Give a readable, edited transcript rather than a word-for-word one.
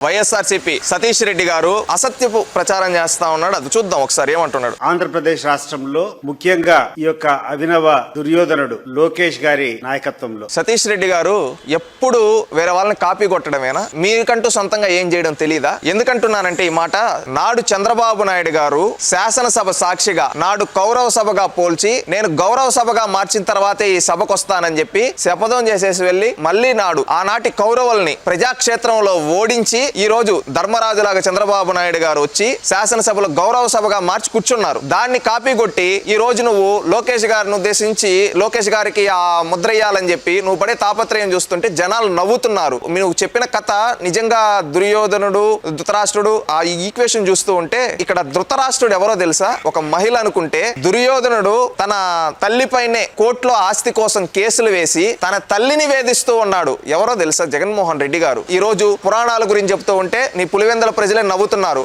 వైఎస్ఆర్సీపీ సతీష్ రెడ్డి గారు అసత్యపు ప్రచారం చేస్తా ఉన్నాడు. అది చూద్దాం ఒకసారి ఏమంటున్నాడు. ఆంధ్రప్రదేశ్ రాష్ట్రంలో ముఖ్యంగా ఈ యొక్క అభినవ దుర్యోధనుడు లోకేష్ గారి నాయకత్వంలో సతీష్ రెడ్డి గారు ఎప్పుడు వేరే వాళ్ళని కాపీ కొట్టడమేనా? మీకంటూ సొంతంగా ఏం చేయడం తెలీదా? ఎందుకంటున్నానంటే ఈ మాట, నాడు చంద్రబాబు నాయుడు గారు శాసనసభ సాక్షిగా నాడు కౌరవ సభగా పోల్చి నేను గౌరవ సభగా మార్చిన తర్వాతే ఈ సభకు వస్తానని చెప్పి శపథం చేసేసి వెళ్లి మళ్ళీ నాడు ఆనాటి కౌరవుల్ని ప్రజాక్షేత్రంలో ఓడించి ఈ రోజు ధర్మరాజులాగా చంద్రబాబు నాయుడు గారు వచ్చి శాసనసభలో గౌరవ సభగా మార్చి కూర్చున్నారు. దాన్ని కాపీ కొట్టి ఈ రోజు నువ్వు లోకేష్ గారిని ఉద్దేశించి లోకేష్ గారికి ఆ ముద్ర వేయాలని చెప్పి నువ్వు పడే తాపత్రయం చూస్తుంటే జనాలు నవ్వుతున్నారు. నువ్వు చెప్పిన కథ నిజంగా దుర్యోధనుడు ధృతరాష్ట్రుడు ఆ ఈక్వేషన్ చూస్తూ ఉంటే ఇక్కడ ధృతరాష్ట్రుడు ఎవరో తెలుసా? ఒక మహిళ అనుకుంటే దుర్యోధనుడు తన తల్లిపైనే కోర్టులో ఆస్తి కోసం కేసులు వేసి తన తల్లిని వేధిస్తూ ఉన్నాడు. ఎవరో తెలుసా? జగన్మోహన్ రెడ్డి గారు. ఈ రోజు పురాణాల గురించి చెప్తూ ఉంటే నీ పులివెందుల ప్రజలే నవ్వుతున్నారు.